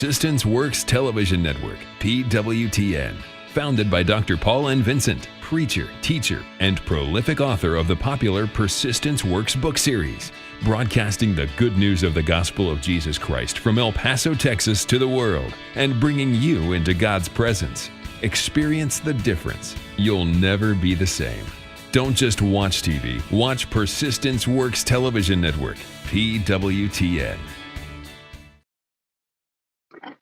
Persistence Works Television Network, PWTN. Founded by Dr. Paul and Vincent, preacher, teacher, and prolific author of the popular Persistence Works book series. Broadcasting the good news of the gospel of Jesus Christ from El Paso, Texas to the world, and bringing you into God's presence. Experience the difference. You'll never be the same. Don't just watch TV. Watch Persistence Works Television Network, PWTN.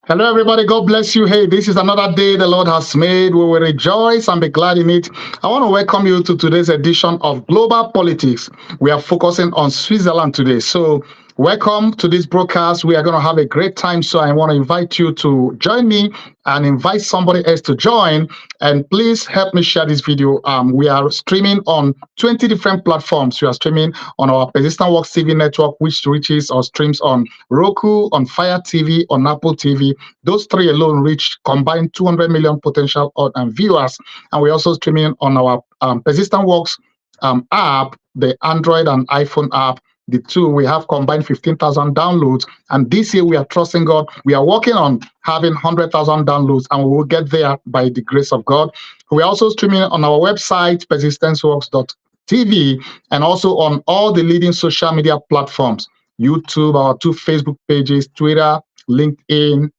Hello, everybody. God bless you. Hey, this is another day the Lord has made. We will rejoice and be glad in it. I want to welcome you to today's edition of Global Politics. We are focusing on Switzerland today. So welcome to this broadcast. We are going to have a great time. So I want to invite you to join me and invite somebody else to join. And please help me share this video. We are streaming on 20 different platforms. We are streaming on our Persistent Works TV network, which reaches or streams on Roku, on Fire TV, on Apple TV. Those three alone reach combined 200 million potential viewers. And we're also streaming on our Persistent Works app, the Android and iPhone app. The two, we have combined 15,000 downloads. And this year we are trusting God. We are working on having 100,000 downloads, and we will get there by the grace of God. We're also streaming on our website, persistenceworks.tv, and also on all the leading social media platforms, YouTube, our two Facebook pages, Twitter, LinkedIn,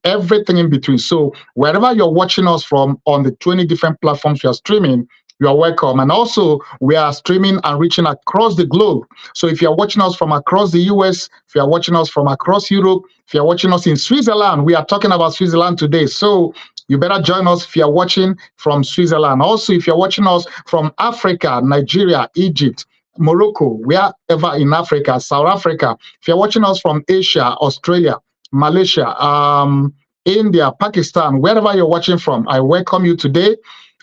everything in between. So wherever you're watching us from on the 20 different platforms we are streaming, you are welcome. And also, we are streaming and reaching across the globe. So if you're watching us from across the US, if you're watching us from across Europe, if you're watching us in Switzerland, we are talking about Switzerland today. So you better join us if you're watching from Switzerland. Also, if you're watching us from Africa, Nigeria, Egypt, Morocco, wherever in Africa, South Africa, if you're watching us from Asia, Australia, Malaysia, India, Pakistan, wherever you're watching from, I welcome you today.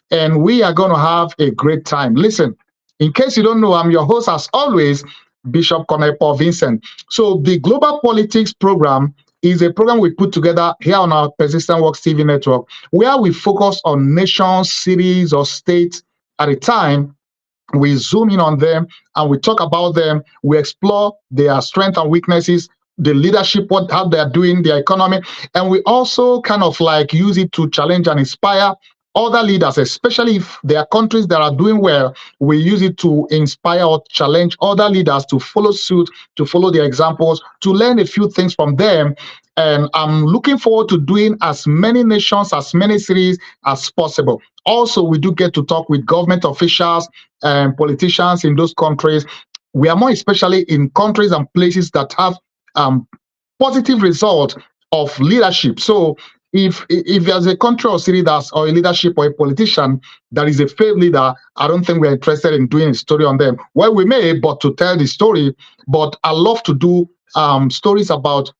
And we are going to have a great time. Listen, in case you don't know, I'm your host, as always, Bishop Paul Vincent. So the Global Politics program is a program we put together here on our Persistent Works TV network, where we focus on nations, cities, or states at a time. We zoom in on them and we talk about them. We explore their strengths and weaknesses, the leadership, how they're doing, their economy. And we also kind of like use it to challenge and inspire other leaders, especially if there are countries that are doing well. We use it to inspire or challenge other leaders to follow suit, to follow their examples, to learn a few things from them. And I'm looking forward to doing as many nations, as many cities as possible. Also, we do get to talk with government officials and politicians in those countries. We are more especially in countries and places that have positive results of leadership. So if there's a country or city that's or a leadership or a politician that is a failed leader, I don't think we're interested in doing a story on them. Well, we may, but to tell the story. But I love to do stories about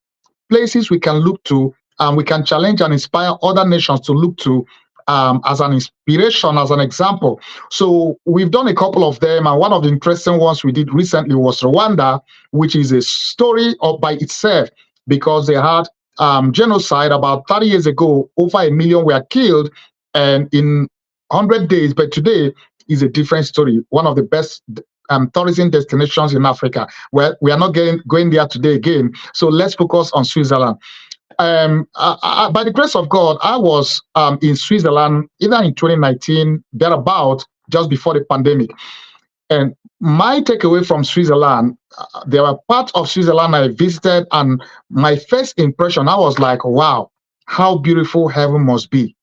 places we can look to, and we can challenge and inspire other nations to look to as an inspiration, as an example. So we've done a couple of them, and one of the interesting ones we did recently was Rwanda, which is a story all by itself, because they had genocide about 30 years ago. Over 1 million were killed, and in 100 days. But today is a different story. One of the best tourism destinations in Africa. Where we are not going there today again. So let's focus on Switzerland. By the grace of God, I was in Switzerland either in 2019, thereabout, just before the pandemic. And my takeaway from Switzerland, there were parts of Switzerland I visited, and my first impression, I was like, wow, how beautiful heaven must be.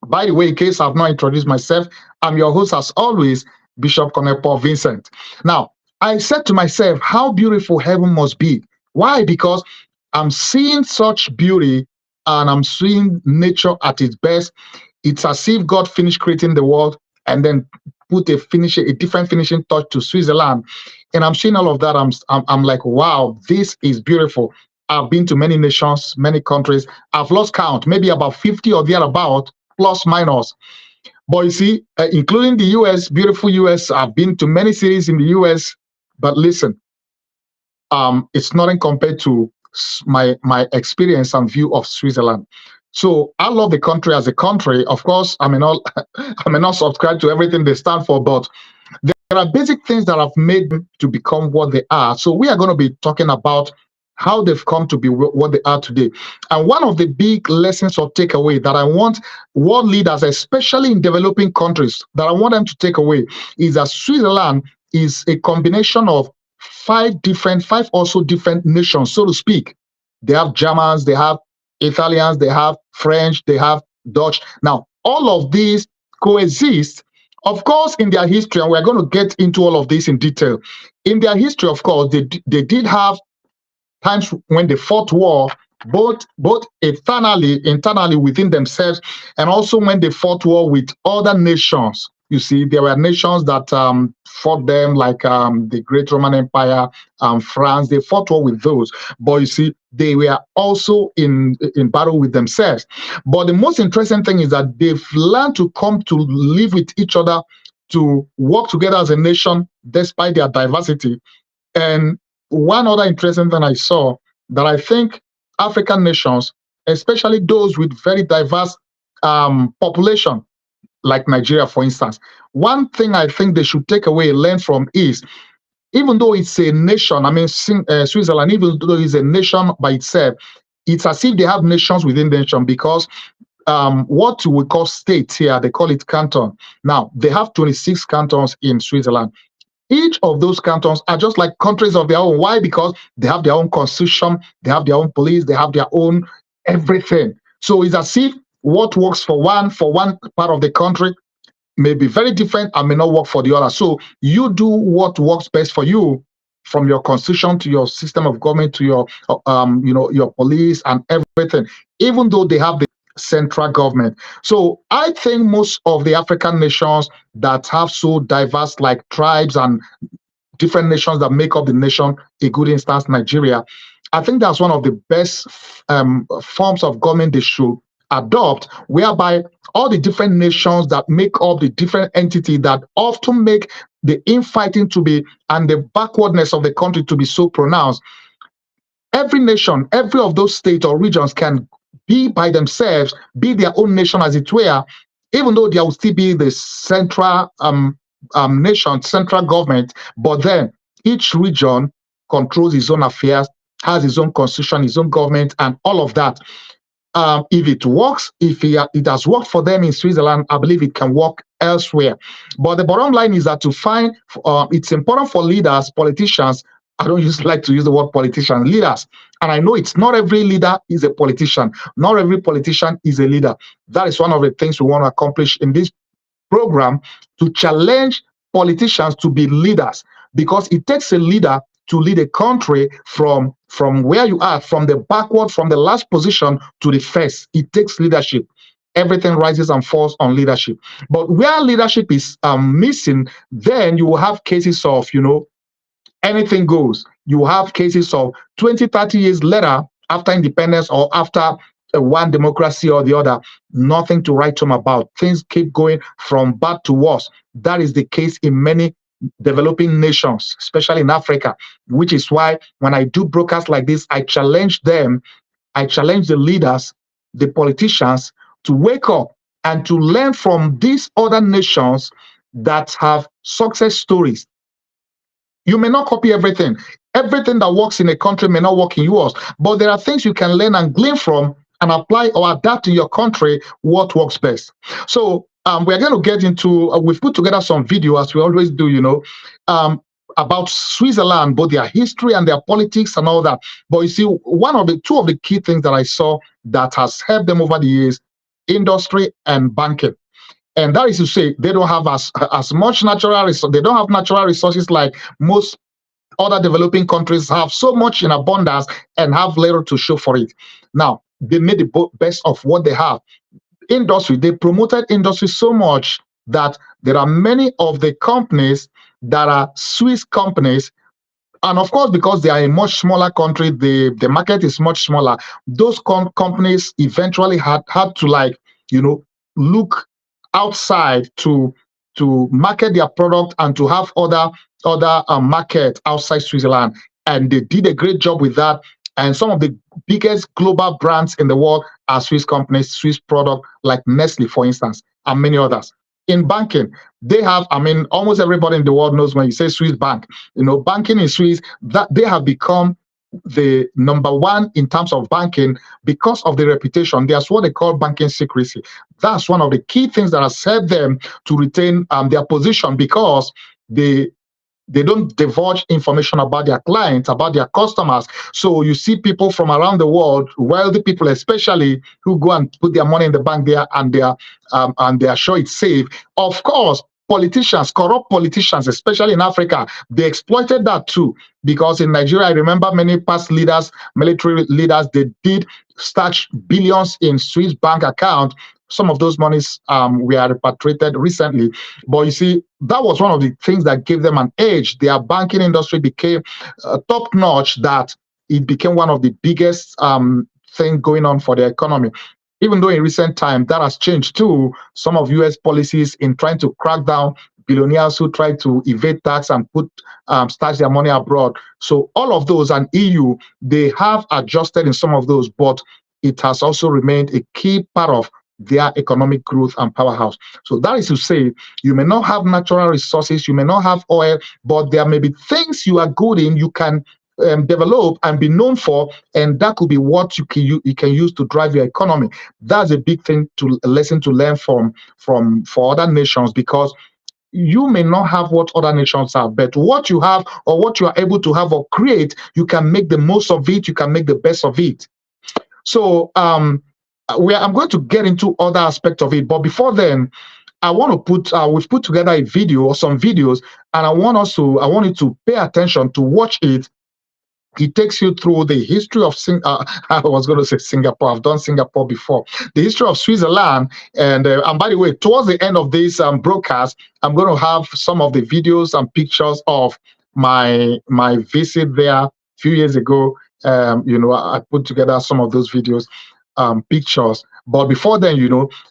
By the way, in case I've not introduced myself, I'm your host, as always, Bishop Paul Vincent. Now, I said to myself, how beautiful heaven must be. Why? Because I'm seeing such beauty, and I'm seeing nature at its best. It's as if God finished creating the world and then put a different finishing touch to Switzerland. And I'm seeing all of that. I'm like, wow, this is beautiful. I've been to many nations, many countries. I've lost count, maybe about 50 or thereabout, plus minus. But you see, including the US, beautiful US, I've been to many cities in the US. But listen, it's nothing compared to my experience and view of Switzerland. So I love the country as a country. Of course, I may not subscribe to everything they stand for, but there are basic things that have made them to become what they are. So we are going to be talking about how they've come to be what they are today. And one of the big lessons or takeaway that I want world leaders, especially in developing countries, that I want them to take away is that Switzerland is a combination of five also different nations, so to speak. They have Germans, they have Italians, they have French, they have Dutch. Now, all of these coexist, of course, in their history, and we're going to get into all of this in detail. In their history, of course, they did have times when they fought war, both internally within themselves, and also when they fought war with other nations. You see, there were nations that fought them, like the Great Roman Empire, France. They fought war with those, but you see, they were also in battle with themselves. But the most interesting thing is that they've learned to come to live with each other, to work together as a nation despite their diversity. And one other interesting thing I saw, that I think African nations, especially those with very diverse population, like Nigeria, for instance, one thing I think they should take away, learn from is, even though it's a nation, I mean, Switzerland, even though it's a nation by itself, it's as if they have nations within the nation, because what we call states here, they call it canton. Now, they have 26 cantons in Switzerland. Each of those cantons are just like countries of their own. Why? Because they have their own constitution, they have their own police, they have their own everything. So it's as if what works for one part of the country may be very different and may not work for the other. So you do what works best for you, from your constitution to your system of government to your your police and everything, even though they have the central government. So I think most of the African nations that have so diverse, like tribes and different nations that make up the nation, a good instance, Nigeria, I think that's one of the best forms of government they should adopt, whereby all the different nations that make up the different entity that often make the infighting to be, and the backwardness of the country to be so pronounced. Every nation, every of those states or regions can be by themselves, be their own nation, as it were, even though there will still be the central nation, central government. But then each region controls its own affairs, has its own constitution, its own government, and all of that. If it works, if it has worked for them in Switzerland, I believe it can work elsewhere. But the bottom line is that to find, it's important for leaders, politicians. I don't like to use the word politician, leaders. And I know it's not every leader is a politician. Not every politician is a leader. That is one of the things we want to accomplish in this program, to challenge politicians to be leaders, because it takes a leader to lead a country from where you are, from the backward, from the last position to the first. It takes leadership. Everything rises and falls on leadership. But where leadership is missing, then you will have cases of, anything goes. You have cases of 20, 30 years later, after independence or after one democracy or the other, nothing to write home about. Things keep going from bad to worse. That is the case in many developing nations, especially in Africa, which is why when I do broadcasts like this, I challenge them, I challenge the leaders, the politicians, to wake up and to learn from these other nations that have success stories. You may not copy everything. Everything that works in a country may not work in yours, but there are things you can learn and glean from and apply or adapt in your country what works best. So we're going to get into, we've put together some video, as we always do, about Switzerland, both their history and their politics and all that. But you see, two of the key things that I saw that has helped them over the years, industry and banking. And that is to say, they don't have as much natural resources. They don't have natural resources like most other developing countries have, so much in abundance and have little to show for it. Now, they made the best of what they have. Industry, they promoted industry so much that there are many of the companies that are Swiss companies. And of course, because they are a much smaller country, the market is much smaller. Those companies eventually had to look outside to market their product and to have other market outside Switzerland. And they did a great job with that. And some of the biggest global brands in the world are Swiss companies, Swiss product, like Nestle, for instance, and many others. In banking, they have, almost everybody in the world knows when you say Swiss bank, banking in Swiss, that they have become the number one in terms of banking because of the reputation. That's what they call banking secrecy. That's one of the key things that has helped them to retain their position, because they don't divulge information about their clients, about their customers. So you see people from around the world, wealthy people especially, who go and put their money in the bank there, and they are sure it's safe. Of course, politicians, corrupt politicians, especially in Africa, they exploited that too. Because in Nigeria, I remember many past leaders, military leaders, they did stash billions in Swiss bank account. Some of those monies were repatriated recently. But you see, that was one of the things that gave them an edge. Their banking industry became top notch, that it became one of the biggest thing going on for the economy. Even though in recent time that has changed too, some of US policies in trying to crack down billionaires who try to evade tax and put stash their money abroad. So all of those, and EU, they have adjusted in some of those, but it has also remained a key part of their economic growth and powerhouse. So that is to say, you may not have natural resources, you may not have oil, but there may be things you are good in, you can develop and be known for, and that could be what you can use to drive your economy. That's a big thing, a lesson to learn for other nations, because you may not have what other nations have, but what you have, or what you are able to have or create, you can make the most of it, you can make the best of it. So I'm going to get into other aspects of it, but before then, I want to we've put together a video or some videos, and I want you to pay attention to watch it. It takes you through the history of I was going to say Singapore. I've done Singapore before. The history of Switzerland, and by the way, towards the end of this broadcast, I'm going to have some of the videos and pictures of my visit there a few years ago. I put together some of those videos, pictures. But before then,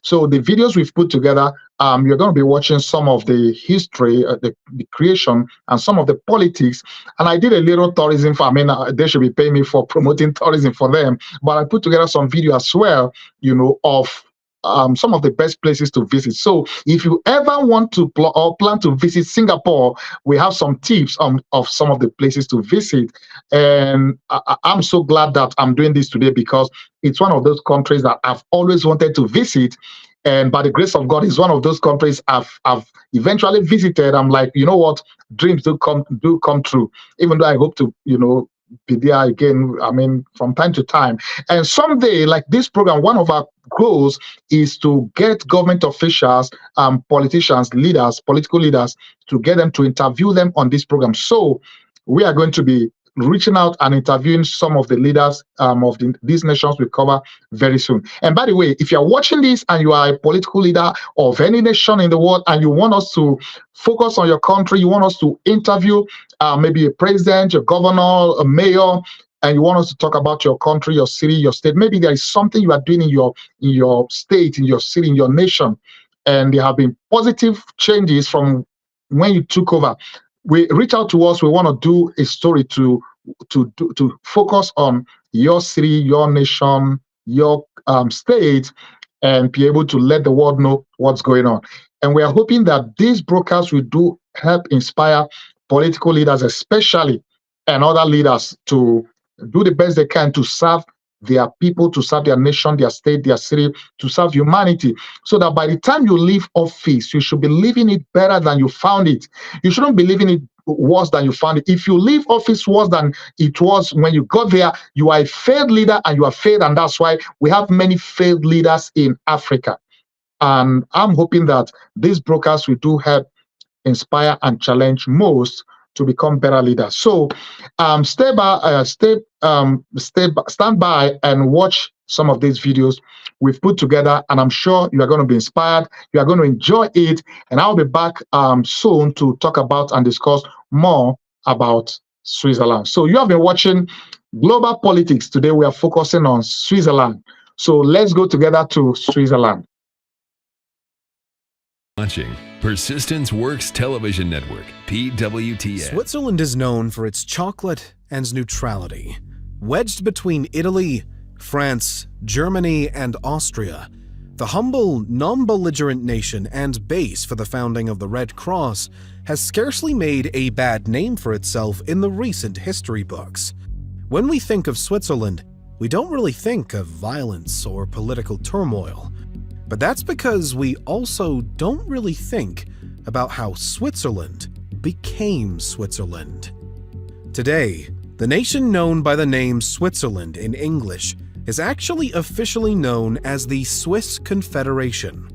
so the videos we've put together, you're going to be watching some of the history, the creation, and some of the politics. And I did a little tourism they should be paying me for promoting tourism for them. But I put together some video as well, of some of the best places to visit. So if you ever want to plan to visit Singapore, we have some tips of some of the places to visit. And I'm so glad that I'm doing this today, because it's one of those countries that I've always wanted to visit. And by the grace of God, it's one of those countries I've eventually visited. I'm like, you know what, dreams do come true. Even though I hope to, be there again, from time to time. And someday, like this program, one of our goals is to get government officials, politicians, leaders, political leaders, to get them to interview them on this program. So we are going to be reaching out and interviewing some of the leaders of these nations we cover very soon. And by the way, if you're watching this and you are a political leader of any nation in the world, and you want us to focus on your country, you want us to interview maybe a president, your governor, a mayor, and you want us to talk about your country, your city, your state, maybe there is something you are doing in your state, in your city, in your nation, and there have been positive changes from when you took over, reach out to us. We want to do a story to focus on your city, your nation, your state, and be able to let the world know what's going on. And we are hoping that these broadcasts will help inspire political leaders, especially, and other leaders, to do the best they can to serve their people, to serve their nation, their state, their city, to serve humanity, so that by the time you leave office, you should be leaving it better than you found it. You shouldn't be leaving it worse than you found it. If you leave office worse than it was when you got there, you are a failed leader, and you are failed, and that's why we have many failed leaders in Africa. And I'm hoping that these brokers will help inspire and challenge most to become better leaders. So stand by and watch some of these videos we've put together, and I'm sure you are going to be inspired, you are going to enjoy it, and I'll be back soon to talk about and discuss more about Switzerland. So you have been watching Global Politics. Today we are focusing on Switzerland. So let's go together to Switzerland. Watching Persistence Works Television Network, PWTN. Switzerland is known for its chocolate and neutrality. Wedged between Italy, France, Germany, and Austria, the humble, non-belligerent nation and base for the founding of the Red Cross has scarcely made a bad name for itself in the recent history books. When we think of Switzerland, we don't really think of violence or political turmoil. But that's because we also don't really think about how Switzerland became Switzerland. Today, the nation known by the name Switzerland in English is actually officially known as the Swiss Confederation.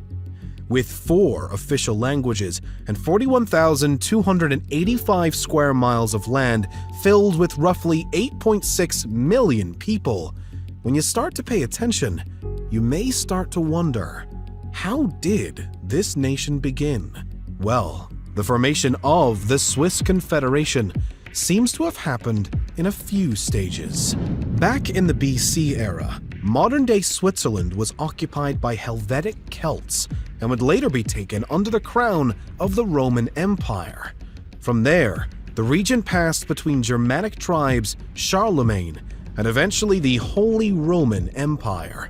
With 4 official languages and 41,285 square miles of land filled with roughly 8.6 million people, when you start to pay attention, you may start to wonder, how did this nation begin? Well, the formation of the Swiss Confederation seems to have happened in a few stages. Back in the BC era, modern-day Switzerland was occupied by Helvetic Celts and would later be taken under the crown of the Roman Empire. From there, the region passed between Germanic tribes, Charlemagne, and eventually the Holy Roman Empire.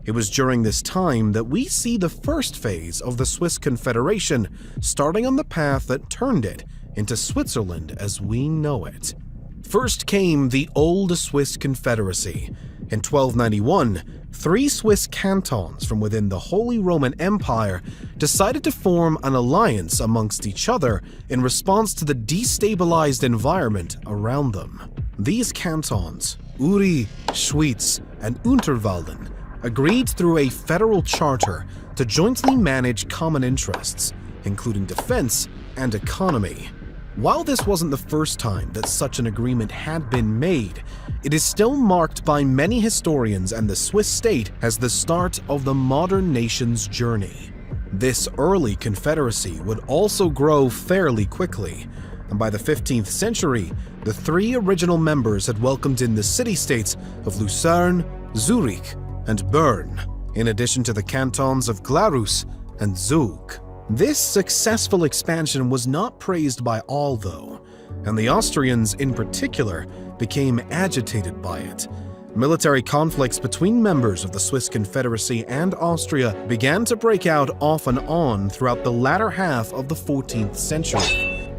It was during this time that we see the first phase of the Swiss Confederation starting on the path that turned it into Switzerland as we know it. First came the Old Swiss Confederacy. In 1291, 3 Swiss cantons from within the Holy Roman Empire decided to form an alliance amongst each other in response to the destabilized environment around them. These cantons, Uri, Schwyz, and Unterwalden, agreed through a federal charter to jointly manage common interests, including defense and economy. While this wasn't the first time that such an agreement had been made, it is still marked by many historians and the Swiss state as the start of the modern nation's journey. This early confederacy would also grow fairly quickly, and by the 15th century, the 3 original members had welcomed in the city-states of Lucerne, Zurich, and Bern, in addition to the cantons of Glarus and Zug. This successful expansion was not praised by all, though, and the Austrians in particular became agitated by it. Military conflicts between members of the Swiss Confederacy and Austria began to break out off and on throughout the latter half of the 14th century.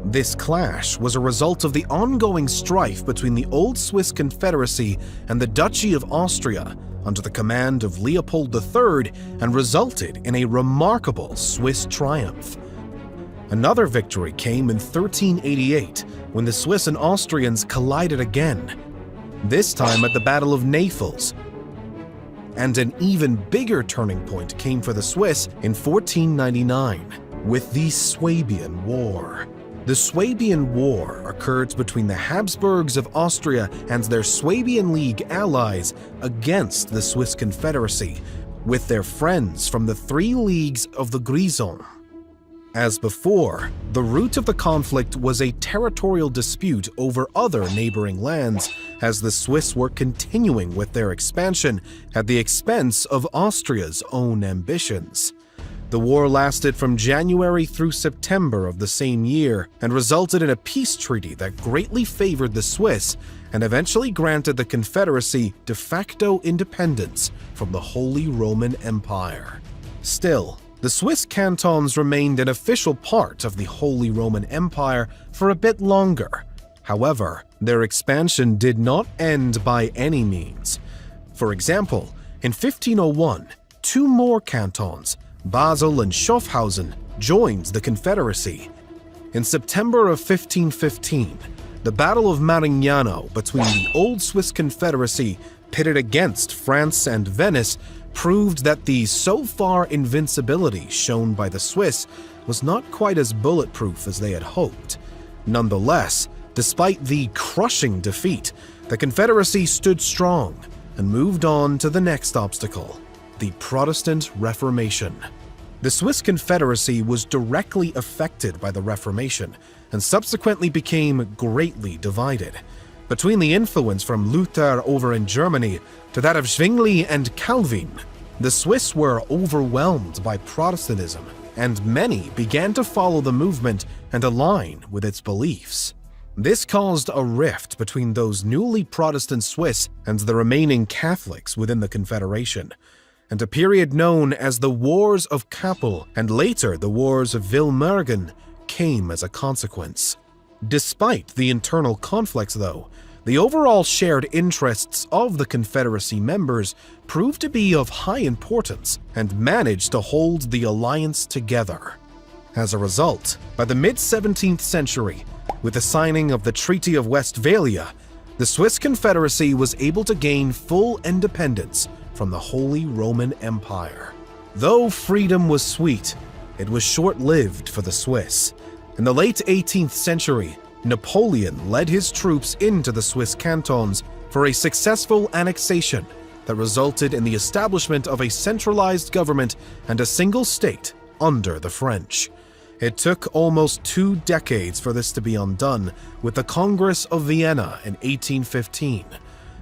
This clash was a result of the ongoing strife between the Old Swiss Confederacy and the Duchy of Austria under the command of Leopold III and resulted in a remarkable Swiss triumph. Another victory came in 1388 when the Swiss and Austrians collided again, this time at the Battle of Naples. And an even bigger turning point came for the Swiss in 1499 with the Swabian War. The Swabian War occurred between the Habsburgs of Austria and their Swabian League allies against the Swiss Confederacy, with their friends from the 3 leagues of the Grisons. As before, the root of the conflict was a territorial dispute over other neighboring lands, as the Swiss were continuing with their expansion at the expense of Austria's own ambitions. The war lasted from January through September of the same year and resulted in a peace treaty that greatly favored the Swiss and eventually granted the Confederacy de facto independence from the Holy Roman Empire. Still, the Swiss cantons remained an official part of the Holy Roman Empire for a bit longer. However, their expansion did not end by any means. For example, in 1501, 2 more cantons, Basel and Schaffhausen, joined the Confederacy. In September of 1515, the Battle of Marignano between the Old Swiss Confederacy pitted against France and Venice proved that the so-far invincibility shown by the Swiss was not quite as bulletproof as they had hoped. Nonetheless, despite the crushing defeat, the Confederacy stood strong and moved on to the next obstacle, the Protestant Reformation. The Swiss Confederacy was directly affected by the Reformation and subsequently became greatly divided. Between the influence from Luther over in Germany to that of Zwingli and Calvin, the Swiss were overwhelmed by Protestantism, and many began to follow the movement and align with its beliefs. This caused a rift between those newly Protestant Swiss and the remaining Catholics within the Confederation, and a period known as the Wars of Kappel and later the Wars of Villmergen came as a consequence. Despite the internal conflicts, though, the overall shared interests of the Confederacy members proved to be of high importance and managed to hold the alliance together. As a result, by the mid-17th century, with the signing of the Treaty of Westphalia, the Swiss Confederacy was able to gain full independence from the Holy Roman Empire. Though freedom was sweet, it was short-lived for the Swiss. In the late 18th century, Napoleon led his troops into the Swiss cantons for a successful annexation that resulted in the establishment of a centralized government and a single state under the French. It took almost 2 decades for this to be undone with the Congress of Vienna in 1815,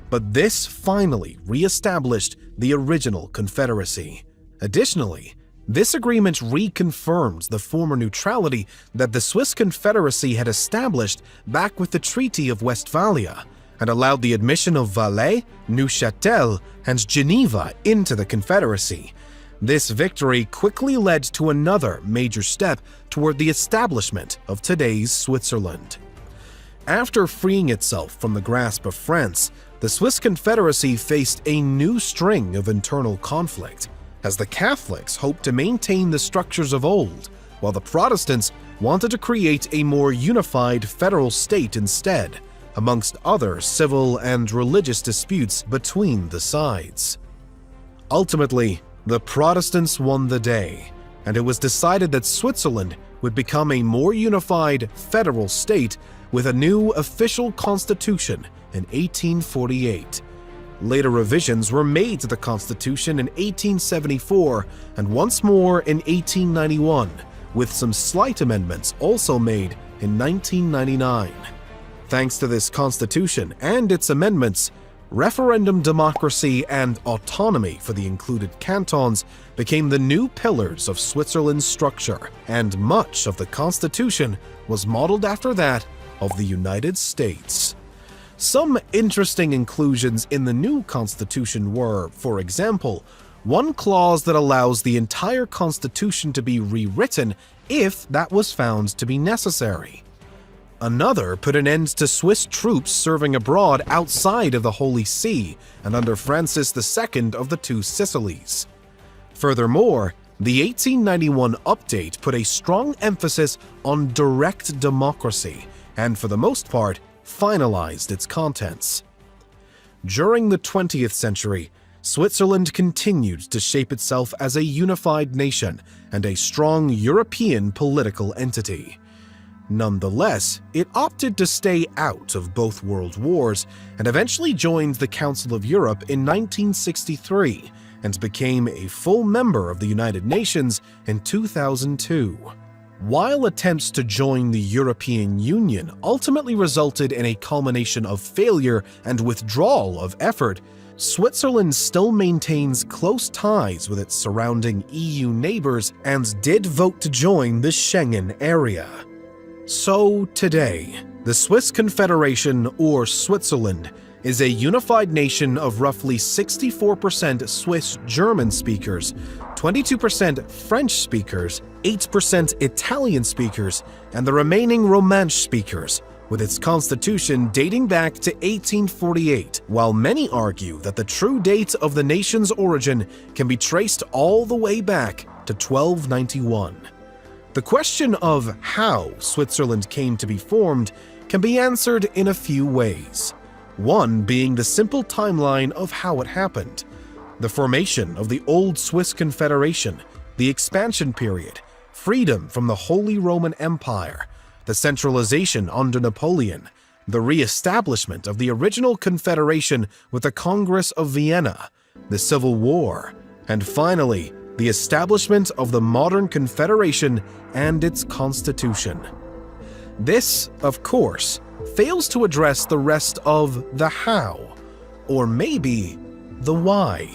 but this finally re-established the original Confederacy. Additionally, this agreement reconfirmed the former neutrality that the Swiss Confederacy had established back with the Treaty of Westphalia, and allowed the admission of Valais, Neuchâtel, and Geneva into the Confederacy. This victory quickly led to another major step toward the establishment of today's Switzerland. After freeing itself from the grasp of France, the Swiss Confederacy faced a new string of internal conflict, as the Catholics hoped to maintain the structures of old, while the Protestants wanted to create a more unified federal state instead, amongst other civil and religious disputes between the sides. Ultimately, the Protestants won the day, and it was decided that Switzerland would become a more unified federal state with a new official constitution in 1848. Later revisions were made to the constitution in 1874 and once more in 1891, with some slight amendments also made in 1999. Thanks to this constitution and its amendments, referendum democracy and autonomy for the included cantons became the new pillars of Switzerland's structure, and much of the constitution was modeled after that of the United States. Some interesting inclusions in the new constitution were, for example, one clause that allows the entire constitution to be rewritten if that was found to be necessary. Another put an end to Swiss troops serving abroad outside of the Holy See and under Francis II of the Two Sicilies. Furthermore, the 1891 update put a strong emphasis on direct democracy and, for the most part, finalized its contents. During the 20th century, Switzerland continued to shape itself as a unified nation and a strong European political entity. Nonetheless, it opted to stay out of both world wars and eventually joined the Council of Europe in 1963 and became a full member of the United Nations in 2002. While attempts to join the European Union ultimately resulted in a culmination of failure and withdrawal of effort, Switzerland still maintains close ties with its surrounding EU neighbors and did vote to join the Schengen area. So today, the Swiss Confederation, or Switzerland, is a unified nation of roughly 64% Swiss German speakers, 22% French speakers, 8% Italian speakers, and the remaining Romansh speakers, with its constitution dating back to 1848, while many argue that the true date of the nation's origin can be traced all the way back to 1291. The question of how Switzerland came to be formed can be answered in a few ways. One being the simple timeline of how it happened. The formation of the old Swiss Confederation, the expansion period, freedom from the Holy Roman Empire, the centralization under Napoleon, the re-establishment of the original Confederation with the Congress of Vienna, the Civil War, and finally, the establishment of the modern Confederation and its constitution. This, of course, fails to address the rest of the how, or maybe the why.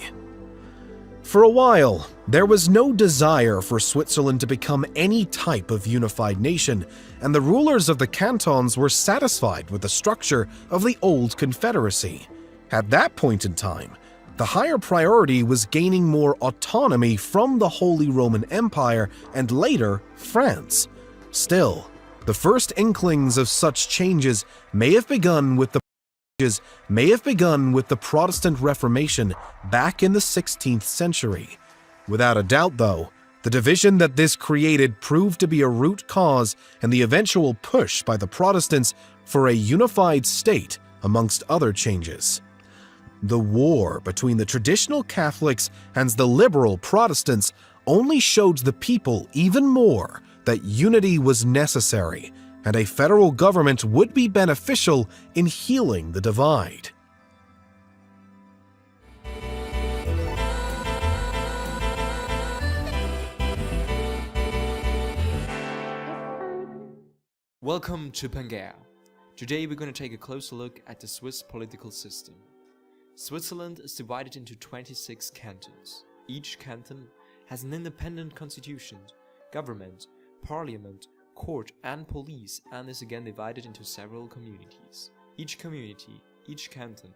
For a while, there was no desire for Switzerland to become any type of unified nation, and the rulers of the cantons were satisfied with the structure of the old Confederacy. At that point in time, the higher priority was gaining more autonomy from the Holy Roman Empire and later France. Still, The first inklings of such changes may have begun with the Protestant Reformation back in the 16th century. Without a doubt, though, the division that this created proved to be a root cause in the eventual push by the Protestants for a unified state, amongst other changes. The war between the traditional Catholics and the liberal Protestants only showed the people even more that unity was necessary, and a federal government would be beneficial in healing the divide. Welcome to Pangea. Today we're going to take a closer look at the Swiss political system. Switzerland is divided into 26 cantons. Each canton has an independent constitution, government, parliament, court and police, and is again divided into several communities. Each community, each canton,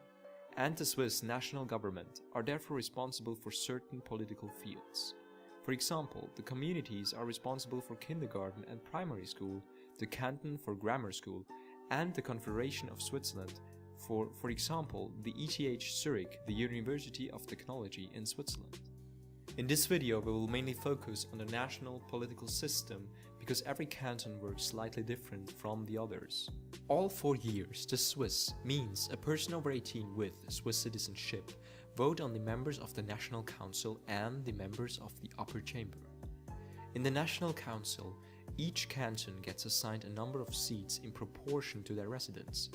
and the Swiss national government are therefore responsible for certain political fields. For example, the communities are responsible for kindergarten and primary school, the canton for grammar school, and the Confederation of Switzerland for example, the ETH Zurich, the University of Technology in Switzerland. In this video we will mainly focus on the national political system because every canton works slightly different from the others. All 4 years, the Swiss means a person over 18 with Swiss citizenship vote on the members of the National Council and the members of the Upper Chamber. In the National Council, each canton gets assigned a number of seats in proportion to their residents.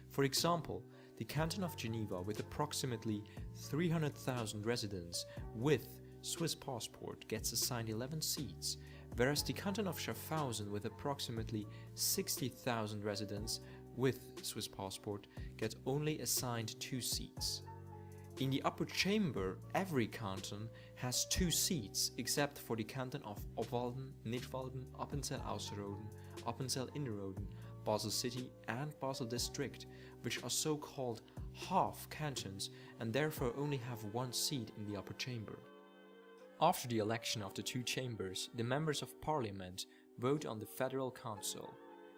For example, the canton of Geneva with approximately 300,000 residents with Swiss passport gets assigned 11 seats, whereas the canton of Schaffhausen with approximately 60,000 residents with Swiss passport gets only assigned 2 seats. In the Upper Chamber, every canton has 2 seats except for the canton of Obwalden, Nidwalden, Appenzell-Ausserrhoden, Appenzell-Innerrhoden, Basel City and Basel District, which are so-called half cantons and therefore only have 1 seat in the Upper Chamber. After the election of the 2 chambers, the members of parliament vote on the Federal Council,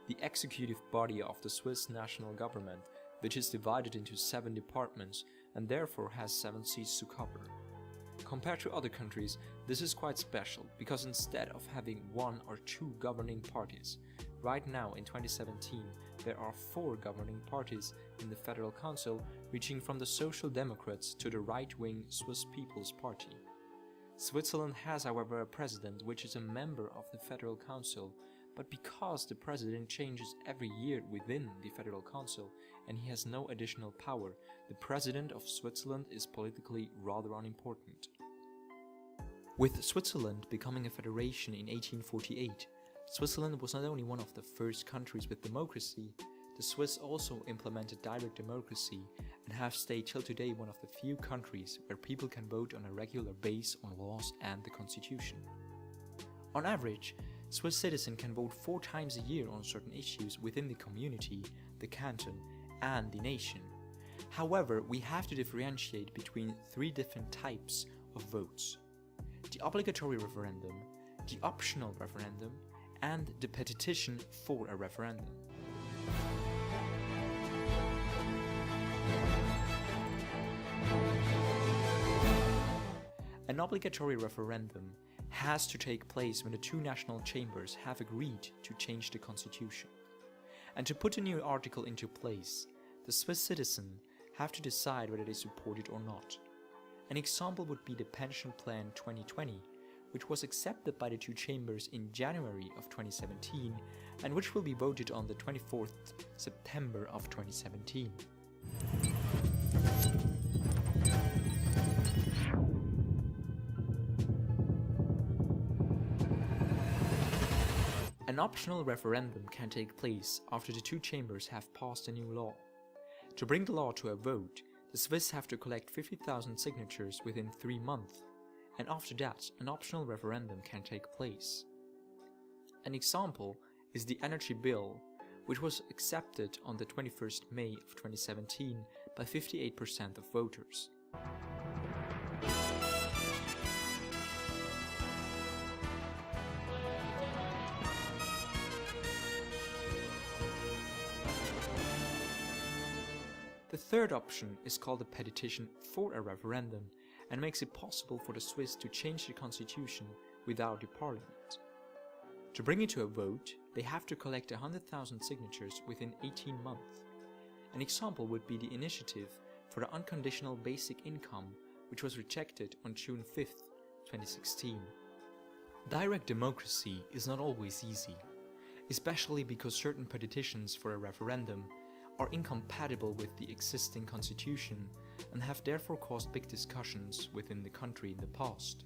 the executive body of the Swiss national government, which is divided into 7 departments and therefore has 7 seats to cover. Compared to other countries, this is quite special because instead of having 1 or 2 governing parties, right now in 2017 there are 4 governing parties in the Federal Council, reaching from the Social Democrats to the right-wing Swiss People's Party. Switzerland has, however, a president which is a member of the Federal Council, but because the president changes every year within the Federal Council and he has no additional power, the president of Switzerland is politically rather unimportant. With Switzerland becoming a federation in 1848, Switzerland was not only one of the first countries with democracy, the Swiss also implemented direct democracy and have stayed till today one of the few countries where people can vote on a regular basis on laws and the constitution. On average, Swiss citizens can vote 4 times a year on certain issues within the community, the canton, and the nation. However, we have to differentiate between 3 different types of votes: the obligatory referendum, the optional referendum, and the petition for a referendum. An obligatory referendum has to take place when the 2 national chambers have agreed to change the constitution. And to put a new article into place, the Swiss citizens have to decide whether they support it or not. An example would be the Pension Plan 2020, which was accepted by the 2 chambers in January of 2017 and which will be voted on the 24th September of 2017. An optional referendum can take place after the 2 chambers have passed a new law. To bring the law to a vote, the Swiss have to collect 50,000 signatures within 3 months, and after that, an optional referendum can take place. An example is the Energy Bill, which was accepted on the 21st May of 2017 by 58% of voters. The third option is called a petition for a referendum and makes it possible for the Swiss to change the constitution without the parliament. To bring it to a vote, they have to collect 100,000 signatures within 18 months. An example would be the initiative for the unconditional basic income, which was rejected on June 5, 2016. Direct democracy is not always easy, especially because certain petitions for a referendum are incompatible with the existing constitution and have therefore caused big discussions within the country in the past.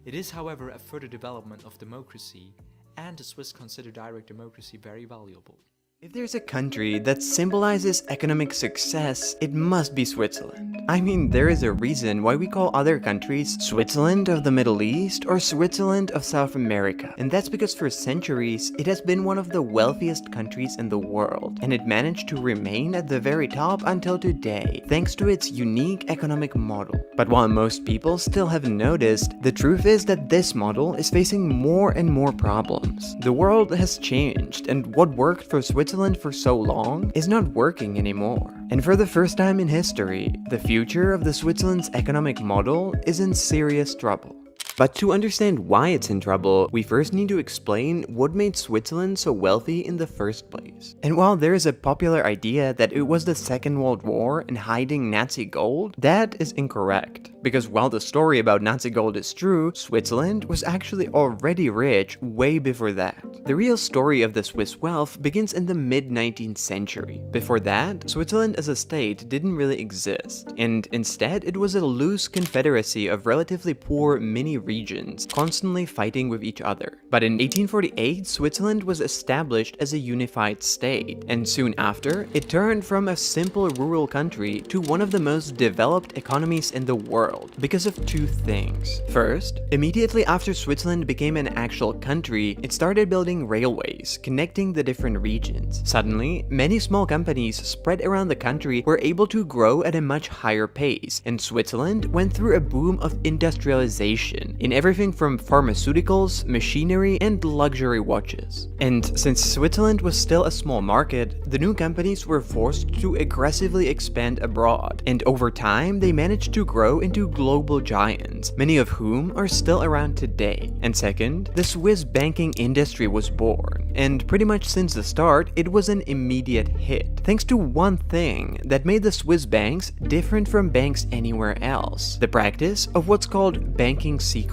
It is, however, a further development of democracy, and the Swiss consider direct democracy very valuable. If there's a country that symbolizes economic success, it must be Switzerland. I mean, there is a reason why we call other countries Switzerland of the Middle East or Switzerland of South America. And that's because for centuries, it has been one of the wealthiest countries in the world. And it managed to remain at the very top until today, thanks to its unique economic model. But while most people still haven't noticed, the truth is that this model is facing more and more problems. The world has changed, and what worked for Switzerland for so long is not working anymore. And for the first time in history, the future of the Switzerland's economic model is in serious trouble. But to understand why it's in trouble, we first need to explain what made Switzerland so wealthy in the first place. And while there is a popular idea that it was the Second World War and hiding Nazi gold, that is incorrect. Because while the story about Nazi gold is true, Switzerland was actually already rich way before that. The real story of the Swiss wealth begins in the mid-19th century. Before that, Switzerland as a state didn't really exist, and instead it was a loose confederacy of relatively poor mini regions, constantly fighting with each other. But in 1848, Switzerland was established as a unified state, and soon after, it turned from a simple rural country to one of the most developed economies in the world, because of two things. First, immediately after Switzerland became an actual country, it started building railways, connecting the different regions. Suddenly, many small companies spread around the country were able to grow at a much higher pace, and Switzerland went through a boom of industrialization in everything from pharmaceuticals, machinery, and luxury watches. And since Switzerland was still a small market, the new companies were forced to aggressively expand abroad, and over time they managed to grow into global giants, many of whom are still around today. And second, the Swiss banking industry was born, and pretty much since the start, it was an immediate hit, thanks to one thing that made the Swiss banks different from banks anywhere else: the practice of what's called banking secrecy.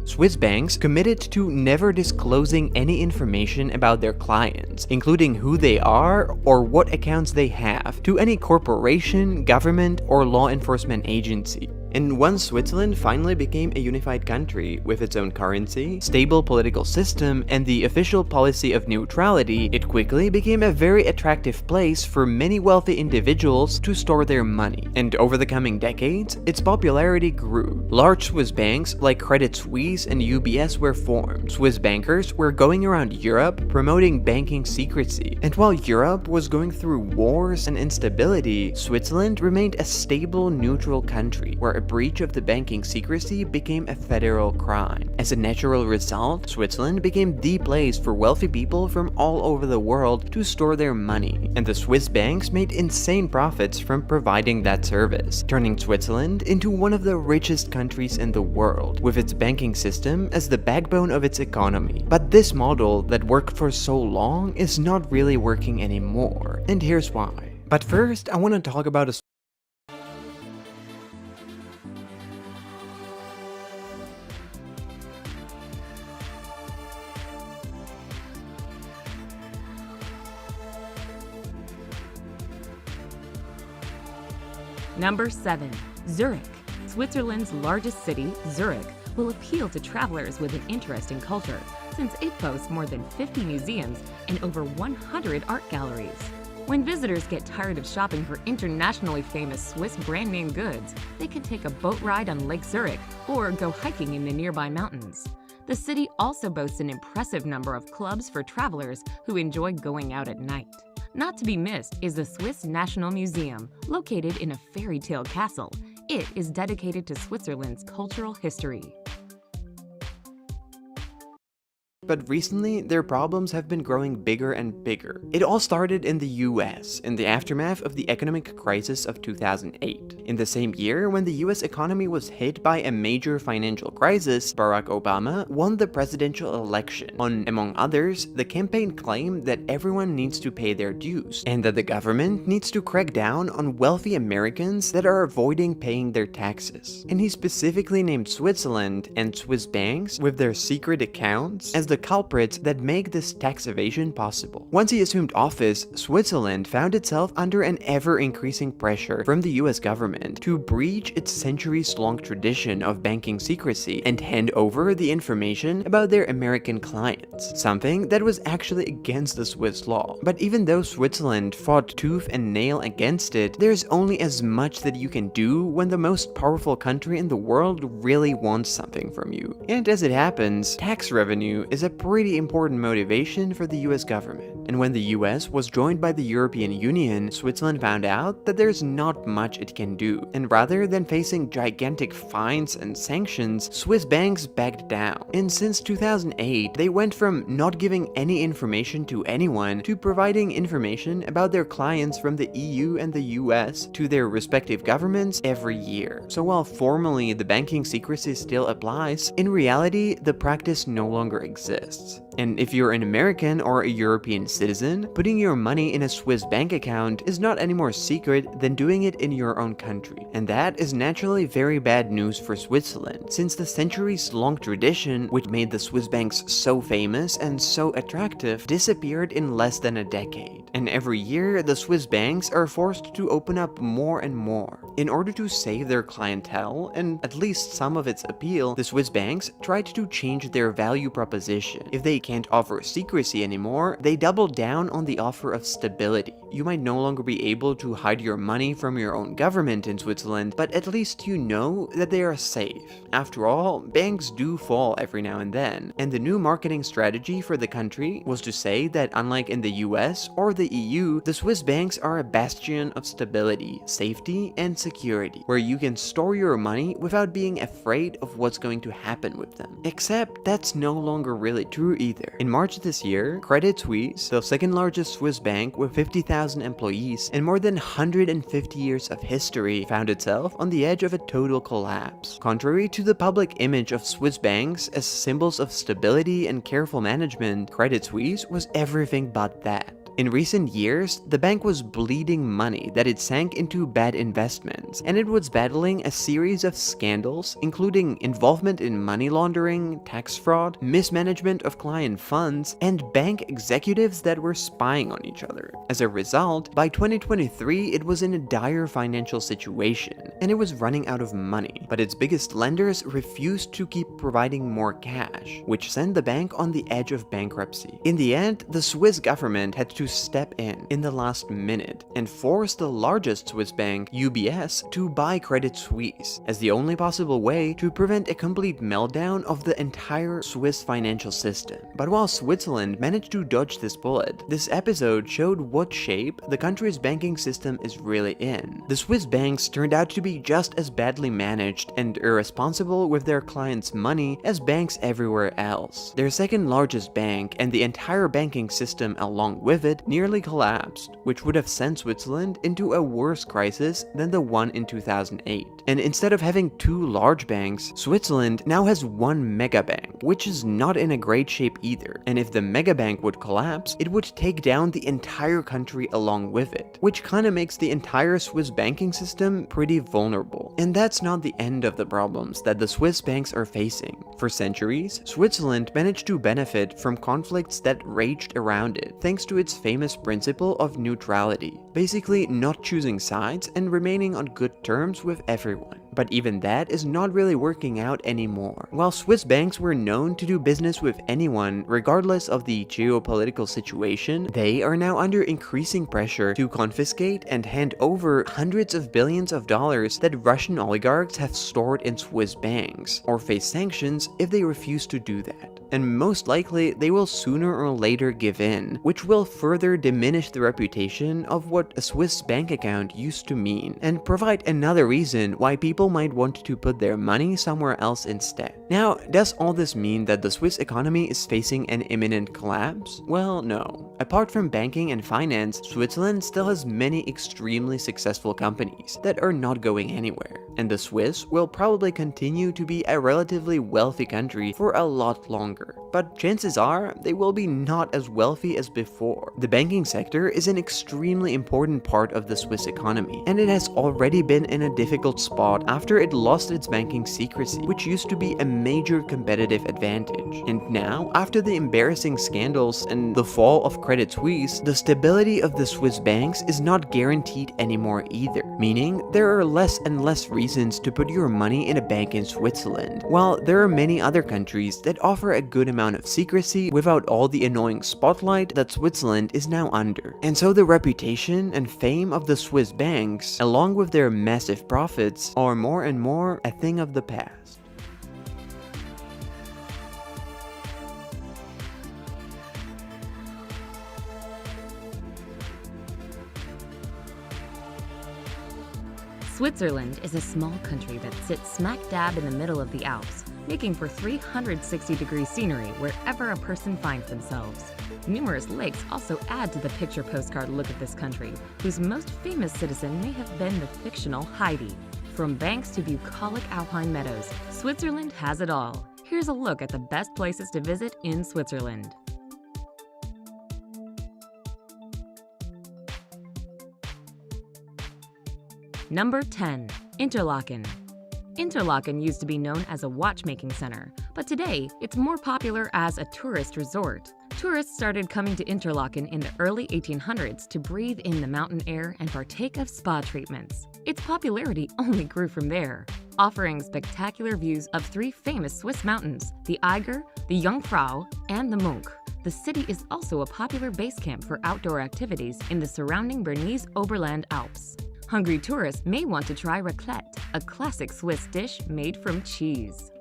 Swiss banks committed to never disclosing any information about their clients, including who they are or what accounts they have, to any corporation, government, or law enforcement agency. And once Switzerland finally became a unified country with its own currency, stable political system, and the official policy of neutrality, it quickly became a very attractive place for many wealthy individuals to store their money. And over the coming decades, its popularity grew. Large Swiss banks like Credit Suisse and UBS were formed. Swiss bankers were going around Europe promoting banking secrecy. And while Europe was going through wars and instability, Switzerland remained a stable, neutral country where a breach of the banking secrecy became a federal crime. As a natural result, Switzerland became the place for wealthy people from all over the world to store their money, and the Swiss banks made insane profits from providing that service, turning Switzerland into one of the richest countries in the world, with its banking system as the backbone of its economy. But this model that worked for so long is not really working anymore, and here's why. But first, I want to talk about a Number 7. Zurich. Switzerland's largest city, Zurich, will appeal to travelers with an interest in culture, since it boasts more than 50 museums and over 100 art galleries. When visitors get tired of shopping for internationally famous Swiss brand name goods, they can take a boat ride on Lake Zurich or go hiking in the nearby mountains. The city also boasts an impressive number of clubs for travelers who enjoy going out at night. Not to be missed is the Swiss National Museum, located in a fairy tale castle. It is dedicated to Switzerland's cultural history. But recently, their problems have been growing bigger and bigger. It all started in the US, in the aftermath of the economic crisis of 2008. In the same year, when the US economy was hit by a major financial crisis, Barack Obama won the presidential election on, among others, the campaign claimed that everyone needs to pay their dues, and that the government needs to crack down on wealthy Americans that are avoiding paying their taxes. And he specifically named Switzerland and Swiss banks with their secret accounts as the culprits that make this tax evasion possible. Once he assumed office, Switzerland found itself under an ever-increasing pressure from the US government to breach its centuries-long tradition of banking secrecy and hand over the information about their American clients, something that was actually against the Swiss law. But even though Switzerland fought tooth and nail against it, there's only as much that you can do when the most powerful country in the world really wants something from you. And as it happens, tax revenue is a pretty important motivation for the US government. And when the US was joined by the European Union, Switzerland found out that there's not much it can do. And rather than facing gigantic fines and sanctions, Swiss banks backed down. And since 2008, they went from not giving any information to anyone to providing information about their clients from the EU and the US to their respective governments every year. So while formally the banking secrecy still applies, in reality, the practice no longer exists. And if you're an American or a European citizen, putting your money in a Swiss bank account is not any more secret than doing it in your own country. And that is naturally very bad news for Switzerland, since the centuries-long tradition which made the Swiss banks so famous and so attractive disappeared in less than a decade. And every year, the Swiss banks are forced to open up more and more. In order to save their clientele, and at least some of its appeal, the Swiss banks tried to change their value proposition. If they can't offer secrecy anymore, they double down on the offer of stability. You might no longer be able to hide your money from your own government in Switzerland, but at least you know that they are safe. After all, banks do fall every now and then, and the new marketing strategy for the country was to say that unlike in the US or the EU, the Swiss banks are a bastion of stability, safety, and security, where you can store your money without being afraid of what's going to happen with them. Except that's no longer really true either. In March this year, Credit Suisse, the second largest Swiss bank with 50,000 employees and more than 150 years of history, found itself on the edge of a total collapse. Contrary to the public image of Swiss banks as symbols of stability and careful management, Credit Suisse was everything but that. In recent years, the bank was bleeding money that it sank into bad investments, and it was battling a series of scandals, including involvement in money laundering, tax fraud, mismanagement of client funds, and bank executives that were spying on each other. As a result, by 2023, it was in a dire financial situation, and it was running out of money. But its biggest lenders refused to keep providing more cash, which sent the bank on the edge of bankruptcy. In the end, the Swiss government had to step in the last minute and force the largest Swiss bank, UBS, to buy Credit Suisse as the only possible way to prevent a complete meltdown of the entire Swiss financial system. But while Switzerland managed to dodge this bullet, this episode showed what shape the country's banking system is really in. The Swiss banks turned out to be just as badly managed and irresponsible with their clients' money as banks everywhere else. Their second largest bank and the entire banking system along with it nearly collapsed, which would have sent Switzerland into a worse crisis than the one in 2008. And instead of having two large banks, Switzerland now has one mega bank, which is not in a great shape either. And if the mega bank would collapse, it would take down the entire country along with it, which kinda makes the entire Swiss banking system pretty vulnerable. And that's not the end of the problems that the Swiss banks are facing. For centuries, Switzerland managed to benefit from conflicts that raged around it, thanks to its famous principle of neutrality, basically not choosing sides and remaining on good terms with everyone. But even that is not really working out anymore. While Swiss banks were known to do business with anyone, regardless of the geopolitical situation, they are now under increasing pressure to confiscate and hand over hundreds of billions of dollars that Russian oligarchs have stored in Swiss banks, or face sanctions if they refuse to do that. and most likely they will sooner or later give in, which will further diminish the reputation of what a Swiss bank account used to mean, and provide another reason why people might want to put their money somewhere else instead. Now, does all this mean that the Swiss economy is facing an imminent collapse? Well, no. Apart from banking and finance, Switzerland still has many extremely successful companies that are not going anywhere, and the Swiss will probably continue to be a relatively wealthy country for a lot longer. But chances are, they will be not as wealthy as before. The banking sector is an extremely important part of the Swiss economy, and it has already been in a difficult spot after it lost its banking secrecy, which used to be a major competitive advantage. And now, after the embarrassing scandals and the fall of Credit Suisse, the stability of the Swiss banks is not guaranteed anymore either, meaning there are less and less reasons to put your money in a bank in Switzerland, while there are many other countries that offer a good amount of secrecy without all the annoying spotlight that Switzerland is now under. And so the reputation and fame of the Swiss banks, along with their massive profits, are more and more a thing of the past. Switzerland is a small country that sits smack dab in the middle of the Alps, making for 360-degree scenery wherever a person finds themselves. Numerous lakes also add to the picture postcard look of this country, whose most famous citizen may have been the fictional Heidi. From banks to bucolic alpine meadows, Switzerland has it all. Here's a look at the best places to visit in Switzerland. Number 10. Interlaken. Interlaken used to be known as a watchmaking center, but today it's more popular as a tourist resort. Tourists started coming to Interlaken in the early 1800s to breathe in the mountain air and partake of spa treatments. Its popularity only grew from there, offering spectacular views of three famous Swiss mountains, the Eiger, the Jungfrau, and the Munk. The city is also a popular base camp for outdoor activities in the surrounding Bernese Oberland Alps. Hungry tourists may want to try raclette, a classic Swiss dish made from cheese.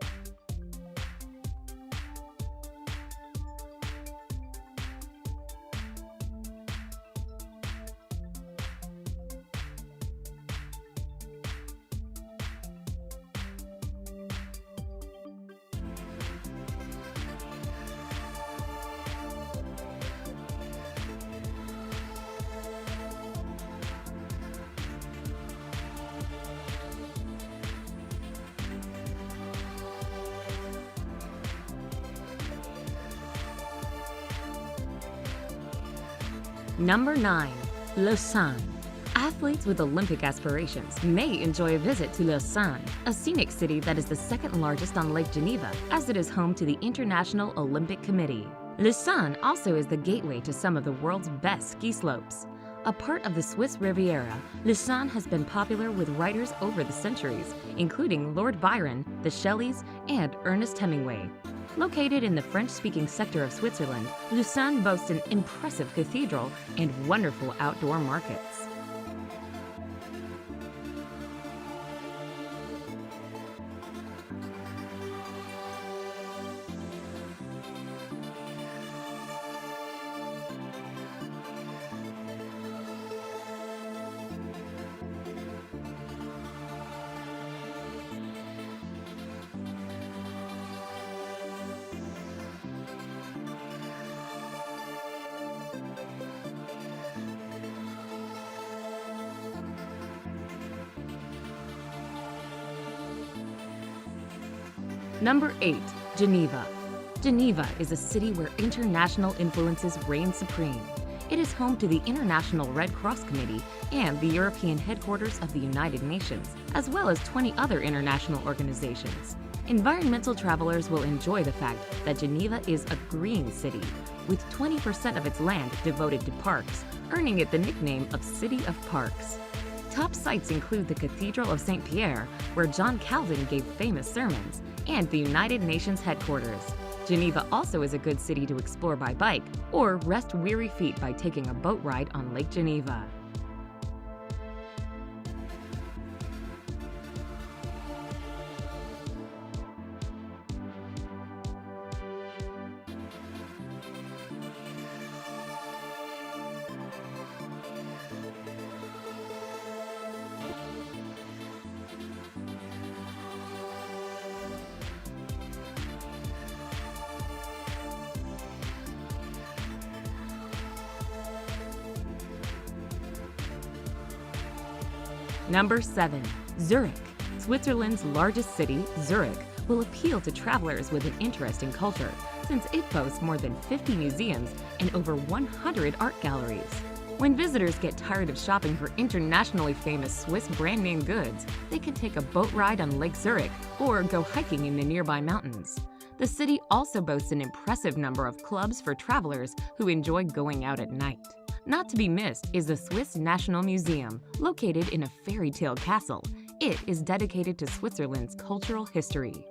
Number 9. Lausanne. Athletes with Olympic aspirations may enjoy a visit to Lausanne, a scenic city that is the second largest on Lake Geneva, as it is home to the International Olympic Committee. Lausanne also is the gateway to some of the world's best ski slopes. A part of the Swiss Riviera, Lausanne has been popular with writers over the centuries, including Lord Byron, the Shelleys, and Ernest Hemingway. Located in the French-speaking sector of Switzerland, Lausanne boasts an impressive cathedral and wonderful outdoor markets. Number 8. Geneva. Geneva is a city where international influences reign supreme. It is home to the International Red Cross Committee and the European headquarters of the United Nations, as well as 20 other international organizations. Environmental travelers will enjoy the fact that Geneva is a green city, with 20% of its land devoted to parks, earning it the nickname of City of Parks. Top sites include the Cathedral of St. Pierre, where John Calvin gave famous sermons, and the United Nations headquarters. Geneva also is a good city to explore by bike or rest weary feet by taking a boat ride on Lake Geneva. Number 7. Zurich. Switzerland's largest city, Zurich, will appeal to travelers with an interest in culture, since it boasts more than 50 museums and over 100 art galleries. When visitors get tired of shopping for internationally famous Swiss brand-name goods, they can take a boat ride on Lake Zurich or go hiking in the nearby mountains. The city also boasts an impressive number of clubs for travelers who enjoy going out at night. Not to be missed is the Swiss National Museum, located in a fairy tale castle. It is dedicated to Switzerland's cultural history.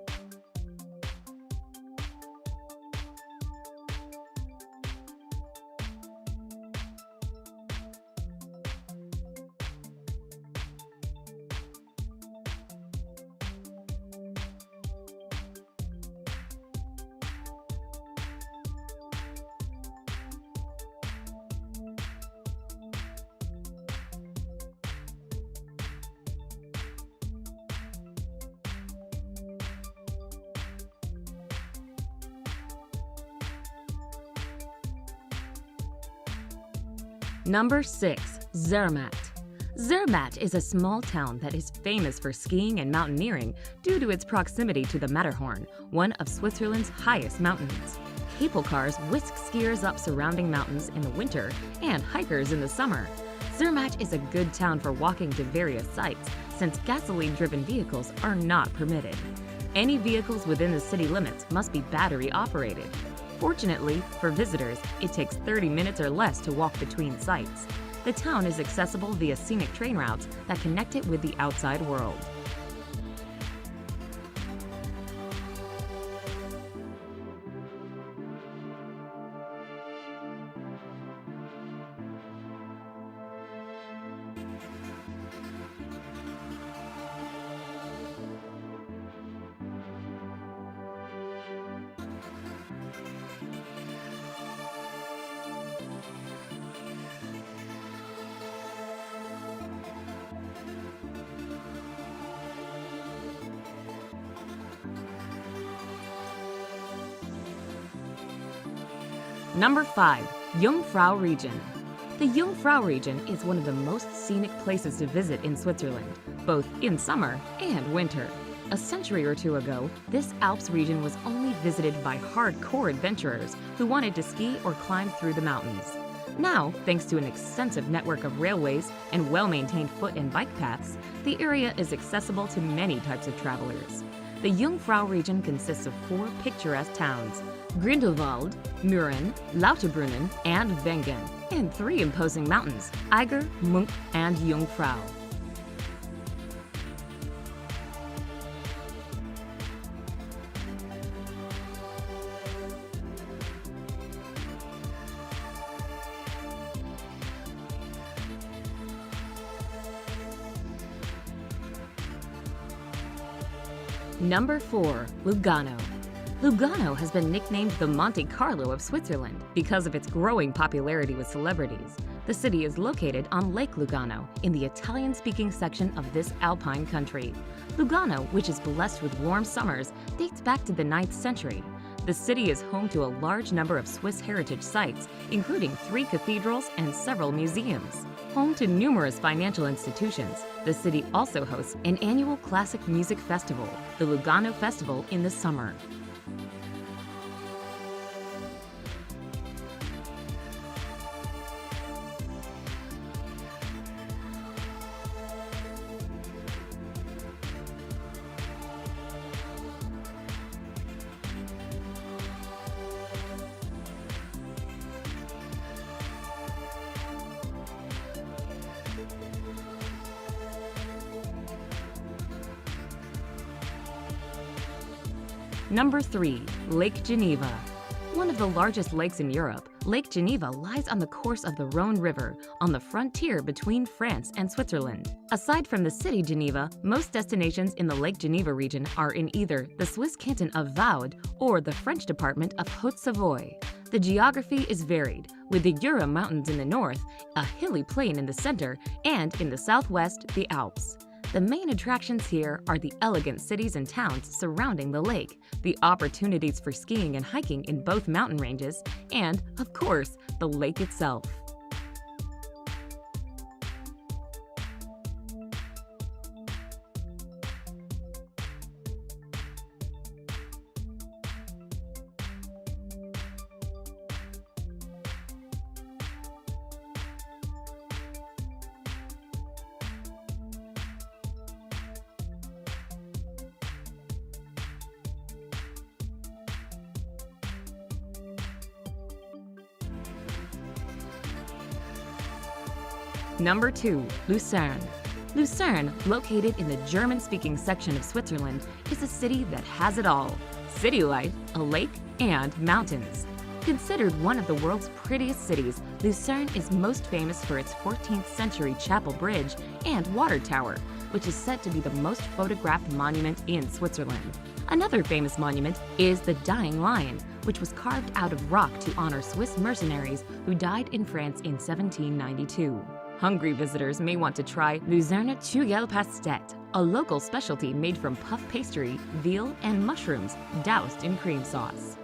Number 6. Zermatt. Zermatt is a small town that is famous for skiing and mountaineering due to its proximity to the Matterhorn, one of Switzerland's highest mountains. Cable cars whisk skiers up surrounding mountains in the winter and hikers in the summer. Zermatt is a good town for walking to various sites, since gasoline-driven vehicles are not permitted. Any vehicles within the city limits must be battery-operated. Fortunately, for visitors, it takes 30 minutes or less to walk between sites. The town is accessible via scenic train routes that connect it with the outside world. Number 5. Jungfrau region. The Jungfrau region is one of the most scenic places to visit in Switzerland, both in summer and winter. A century or two ago, this Alps region was only visited by hardcore adventurers who wanted to ski or climb through the mountains. Now, thanks to an extensive network of railways and well-maintained foot and bike paths, the area is accessible to many types of travelers. The Jungfrau region consists of 4 picturesque towns: Grindelwald, Mürren, Lauterbrunnen, and Wengen, and 3 imposing mountains: Eiger, Munk, and Jungfrau. Number 4. Lugano. Lugano has been nicknamed the Monte Carlo of Switzerland because of its growing popularity with celebrities. The city is located on Lake Lugano in the Italian-speaking section of this alpine country. Lugano, which is blessed with warm summers, dates back to the 9th century. The city is home to a large number of Swiss heritage sites, including 3 cathedrals and several museums. Home to numerous financial institutions, the city also hosts an annual classic music festival, the Lugano Festival, in the summer. Number 3. Lake Geneva. One of the largest lakes in Europe, Lake Geneva lies on the course of the Rhone River, on the frontier between France and Switzerland. Aside from the city Geneva, most destinations in the Lake Geneva region are in either the Swiss canton of Vaud or the French department of Haute-Savoie. The geography is varied, with the Jura Mountains in the north, a hilly plain in the center, and in the southwest, the Alps. The main attractions here are the elegant cities and towns surrounding the lake, the opportunities for skiing and hiking in both mountain ranges, and, of course, the lake itself. Number 2. Lucerne. Lucerne, located in the German-speaking section of Switzerland, is a city that has it all: city life, a lake, and mountains. Considered one of the world's prettiest cities, Lucerne is most famous for its 14th century chapel bridge and water tower, which is said to be the most photographed monument in Switzerland. Another famous monument is the Dying Lion, which was carved out of rock to honor Swiss mercenaries who died in France in 1792. Hungry visitors may want to try Luzerne Kugelpastete, a local specialty made from puff pastry, veal, and mushrooms doused in cream sauce.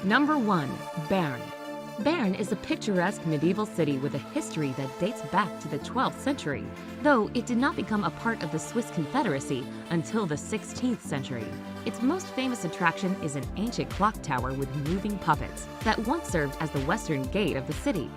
Number 1. Bern. Bern is a picturesque medieval city with a history that dates back to the 12th century, though it did not become a part of the Swiss Confederacy until the 16th century. Its most famous attraction is an ancient clock tower with moving puppets that once served as the western gate of the city.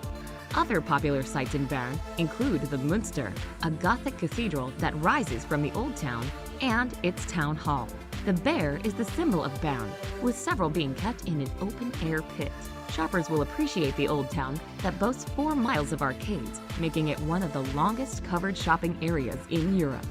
Other popular sites in Bern include the Münster, a Gothic cathedral that rises from the old town, and its town hall. The bear is the symbol of Bern, with several being kept in an open-air pit. Shoppers will appreciate the old town that boasts 4 miles of arcades, making it one of the longest covered shopping areas in Europe.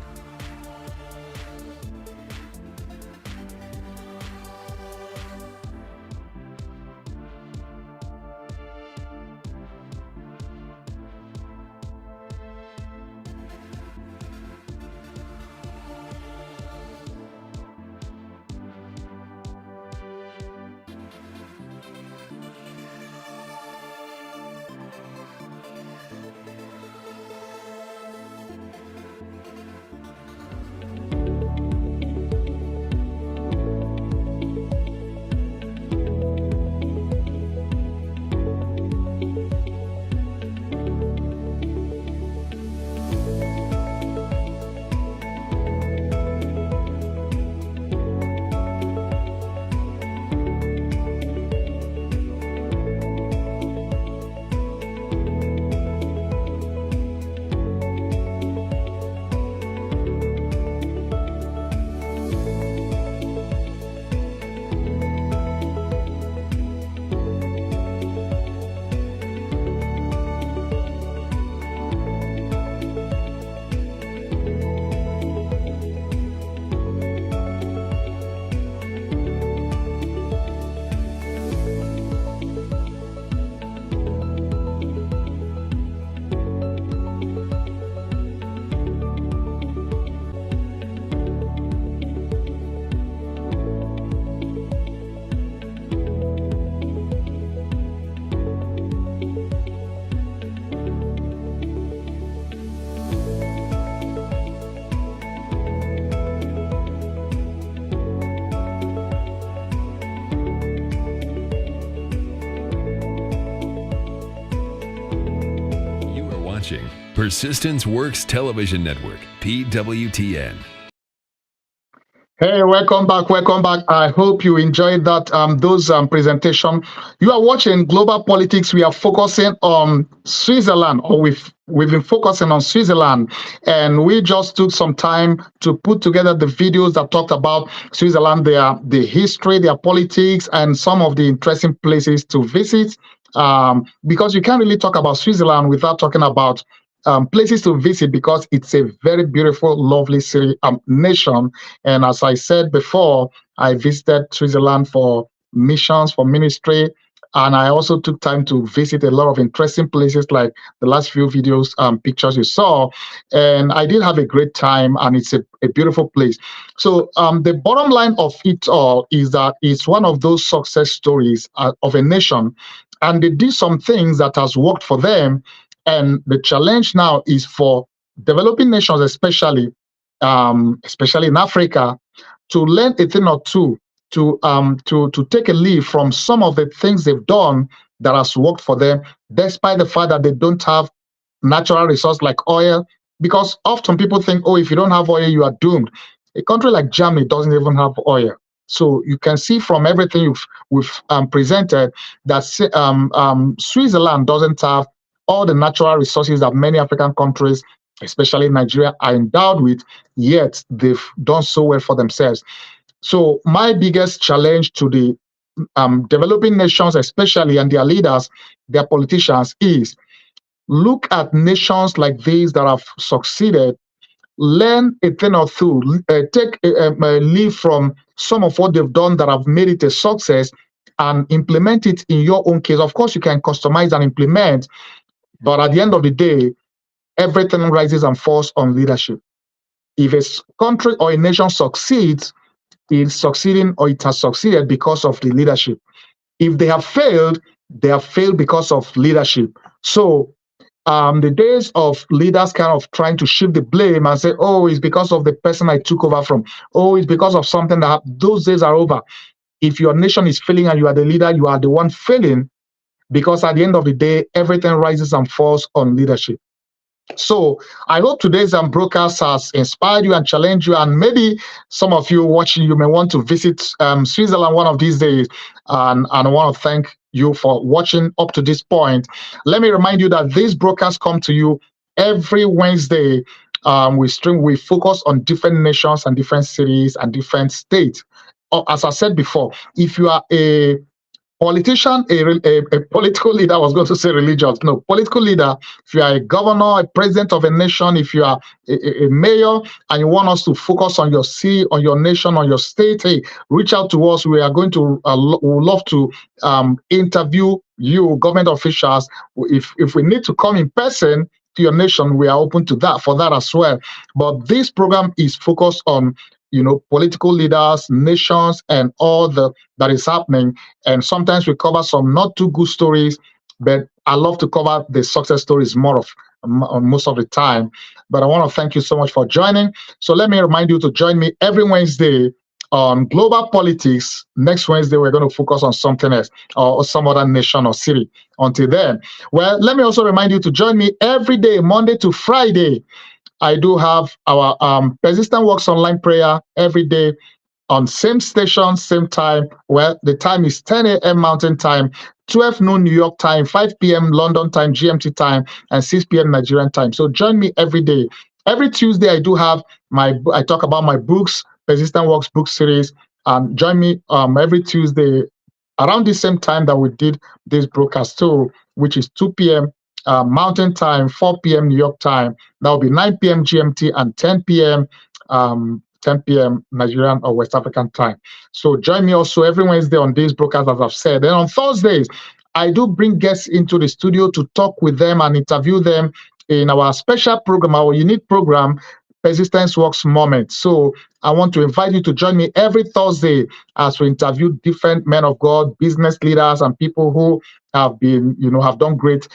Persistence Works Television Network, PWTN. Hey, welcome back. Welcome back. I hope you enjoyed that those presentation. You are watching Global Politics. We are focusing on Switzerland, or we've been focusing on Switzerland, and we just took some time to put together the videos that talked about Switzerland, the history, their politics, and some of the interesting places to visit. Because you can't really talk about Switzerland without talking about places to visit, because it's a very beautiful, lovely city, nation. And as I said before, I visited Switzerland for missions, for ministry, and I also took time to visit a lot of interesting places, like the last few videos, pictures you saw. And I did have a great time, and it's a beautiful place. So the bottom line of it all is that it's one of those success stories of a nation, and they did some things that has worked for them. And the challenge now is for developing nations, especially in Africa, to learn a thing or two to take a leaf from some of the things they've done that has worked for them, despite the fact that they don't have natural resource like oil. Because often people think, oh, if you don't have oil, you are doomed. A country like Germany doesn't even have oil. So you can see from everything we've presented that Switzerland doesn't have all the natural resources that many African countries, especially Nigeria, are endowed with, yet they've done so well for themselves. So my biggest challenge to the developing nations, especially, and their leaders, their politicians, is look at nations like these that have succeeded, learn a thing or two, take a leaf from some of what they've done that have made it a success and implement it in your own case. Of course, you can customize and implement, but at the end of the day, everything rises and falls on leadership. If a country or a nation succeeds, it's succeeding or it has succeeded because of the leadership. If they have failed because of leadership. So the days of leaders kind of trying to shift the blame and say, oh, it's because of the person I took over from. Oh, it's because of something that happened. Those days are over. If your nation is failing and you are the leader, you are the one failing, because at the end of the day, everything rises and falls on leadership. So I hope today's broadcast has inspired you and challenged you, and maybe some of you watching, you may want to visit Switzerland one of these days. And I want to thank you for watching up to this point. Let me remind you that these broadcasts come to you every Wednesday. We focus on different nations and different cities and different states. As I said before, if you are a politician, a political leader, I was going to say religious, no, political leader, if you are a governor, a president of a nation, if you are a mayor and you want us to focus on your city, on your nation, on your state, hey, reach out to us. We are going to, we would love to interview you, government officials. If we need to come in person to your nation, we are open to that, for that as well. But this program is focused on, political leaders, nations, and all that is happening. And sometimes we cover some not too good stories, but I love to cover the success stories most of the time. But I want to thank you so much for joining. So let me remind you to join me every Wednesday on Global Politics. Next Wednesday, we're going to focus on something else or some other nation or city. Until then, well, let me also remind you to join me every day, Monday to Friday. I do have our Persistent Works online prayer every day on same station, same time. Well, the time is 10 a.m. Mountain Time, 12 noon New York time, 5 p.m. London time, GMT time, and 6 p.m. Nigerian time. So join me every day. Every Tuesday, I talk about my books, Persistent Works book series. Join me every Tuesday around the same time that we did this broadcast too, which is 2 p.m. Mountain time, 4 p.m. New York time. That will be 9 p.m. GMT and 10 p.m. Nigerian or West African time. So join me also every Wednesday on these broadcasts, as I've said. And on Thursdays, I do bring guests into the studio to talk with them and interview them in our special program, our unique program, Persistence Works Moment. So I want to invite you to join me every Thursday as we interview different men of God, business leaders, and people who have been, have done great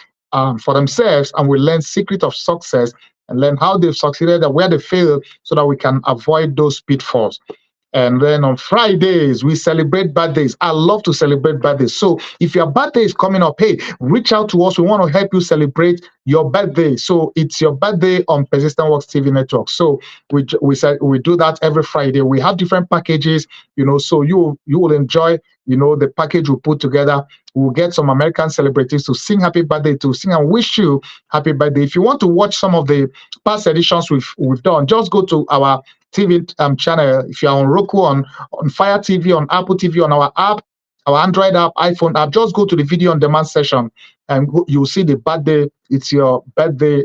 for themselves, and we learn secret of success and learn how they've succeeded and where they failed, so that we can avoid those pitfalls. And then on Fridays, we celebrate birthdays. I love to celebrate birthdays. So if your birthday is coming up, hey, reach out to us. We want to help you celebrate your birthday. So it's your birthday on Persistent Works TV network. So we do that every Friday. We have different packages, so you will enjoy, the package we put together. We'll get some American celebrities to sing happy birthday, to sing and wish you happy birthday. If you want to watch some of the past editions we've done, just go to our TV channel. If you're on Roku, on Fire TV, on Apple TV, on our app, our Android app, iPhone app, just go to the video on demand session and you'll see the birthday. It's your birthday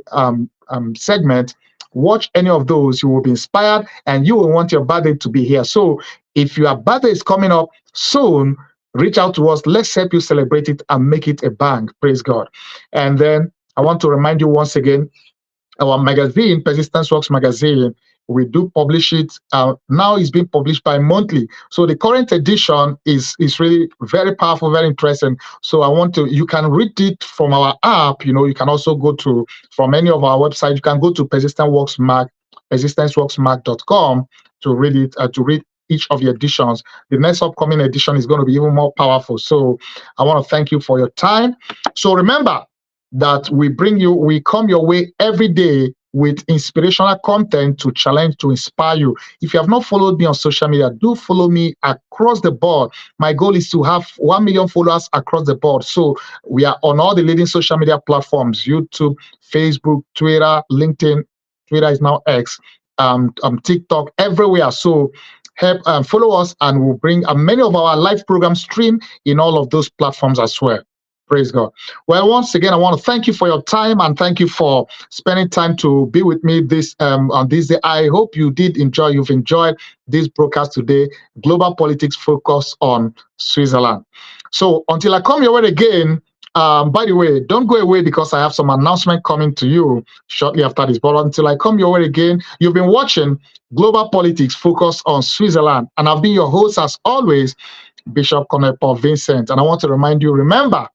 segment. Watch any of those, you will be inspired and you will want your birthday to be here. So if your birthday is coming up soon, reach out to us. Let's help you celebrate it and make it a bang. Praise God. And then I want to remind you once again, our magazine, Persistence Works magazine, we do publish it. Now it's being published bi-monthly. So the current edition is really very powerful, very interesting. So you can read it from our app. You can also go from any of our websites. You can go to Persistent Works Mag, persistenceworksmag.com to read it, to read each of the editions. The next upcoming edition is going to be even more powerful. So I want to thank you for your time. So remember that we come your way every day with inspirational content to challenge, to inspire you. If you have not followed me on social media, do follow me across the board. My goal is to have 1 million followers across the board. So we are on all the leading social media platforms: YouTube, Facebook, Twitter, LinkedIn. Twitter is now X, TikTok, everywhere. So help follow us, and we'll bring many of our live programs stream in all of those platforms as well. Praise God. Well, once again, I want to thank you for your time, and thank you for spending time to be with me on this day. I hope you've enjoyed this broadcast today. Global Politics Focus on Switzerland. So until I come your way again, by the way, don't go away, because I have some announcement coming to you shortly after this. But until I come your way again, you've been watching Global Politics Focus on Switzerland, and I've been your host as always, Bishop Colonel Paul Vincent. And I want to remind you, remember,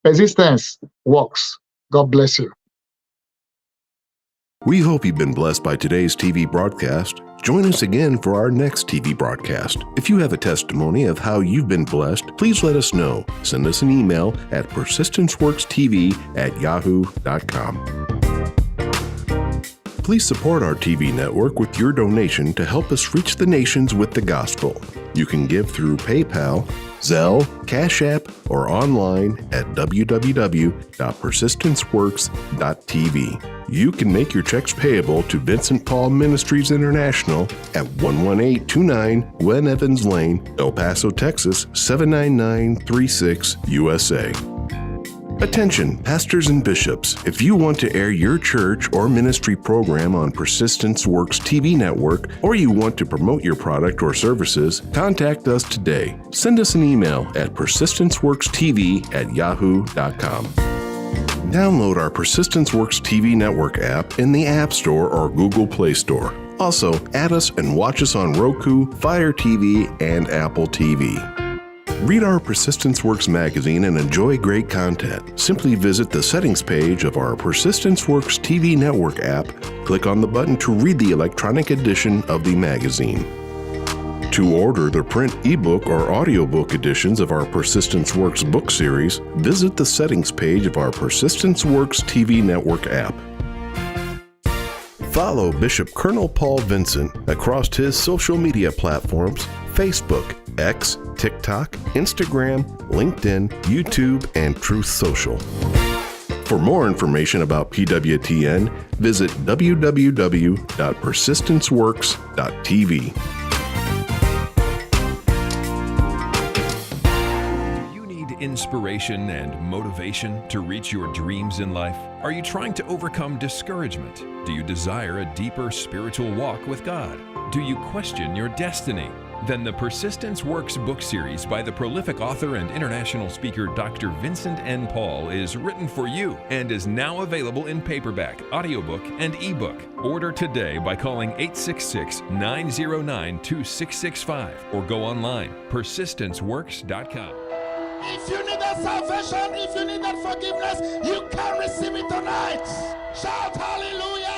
persistence works. God bless you. We hope you've been blessed by today's TV broadcast. Join us again for our next TV broadcast. If you have a testimony of how you've been blessed, please let us know. Send us an email at persistenceworkstv@yahoo.com. Please support our TV network with your donation to help us reach the nations with the gospel. You can give through PayPal, Zelle, Cash App, or online at www.persistenceworks.tv. You can make your checks payable to Vincent Paul Ministries International at 11829 Gwen Evans Lane, El Paso, Texas 79936, USA. Attention, pastors and bishops. If you want to air your church or ministry program on Persistence Works TV network, or you want to promote your product or services, contact us today. Send us an email at persistenceworkstv@yahoo.com. Download our Persistence Works TV network app in the App Store or Google Play Store. Also, add us and watch us on Roku, Fire TV, and Apple TV. Read our Persistence Works magazine and enjoy great content. Simply visit the settings page of our Persistence Works TV network app, click on the button to read the electronic edition of the magazine. To order the print ebook or audiobook editions of our Persistence Works book series, visit the settings page of our Persistence Works TV network app. Follow Bishop Colonel Paul Vincent across his social media platforms: Facebook, X, TikTok, Instagram, LinkedIn, YouTube, and Truth Social. For more information about PWTN, visit www.persistenceworks.tv. Inspiration and motivation to reach your dreams in life? Are you trying to overcome discouragement? Do you desire a deeper spiritual walk with God? Do you question your destiny? Then the Persistence Works book series by the prolific author and international speaker Dr. Vincent N. Paul is written for you and is now available in paperback, audiobook, and ebook. Order today by calling 866-909-2665 or go online, persistenceworks.com. If you need that salvation, if you need that forgiveness, you can receive it tonight. Shout hallelujah.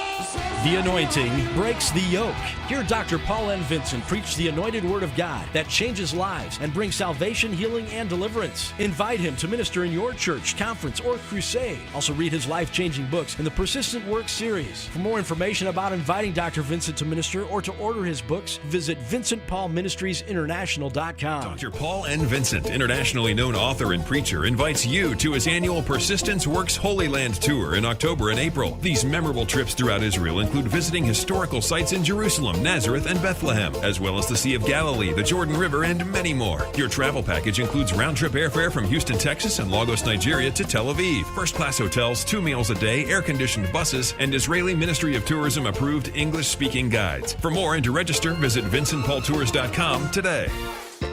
The anointing breaks the yoke. Hear Dr. Paul N. Vincent preach the anointed word of God that changes lives and brings salvation, healing, and deliverance. Invite him to minister in your church, conference, or crusade. Also read his life-changing books in the Persistent Works series. For more information about inviting Dr. Vincent to minister or to order his books, visit VincentPaulMinistriesInternational.com. Dr. Paul N. Vincent, internationally known author and preacher, invites you to his annual Persistence Works Holy Land Tour in October and April. These memorable trips throughout Israel include visiting historical sites in Jerusalem, Nazareth, and Bethlehem, as well as the Sea of Galilee, the Jordan River, and many more. Your travel package includes round-trip airfare from Houston, Texas, and Lagos, Nigeria to Tel Aviv, first-class hotels, 2 meals a day, air-conditioned buses, and Israeli Ministry of Tourism approved English-speaking guides. For more and to register, visit VincentPaulTours.com today.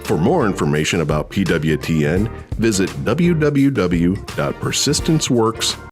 For more information about PWTN, visit www.persistenceworks.com.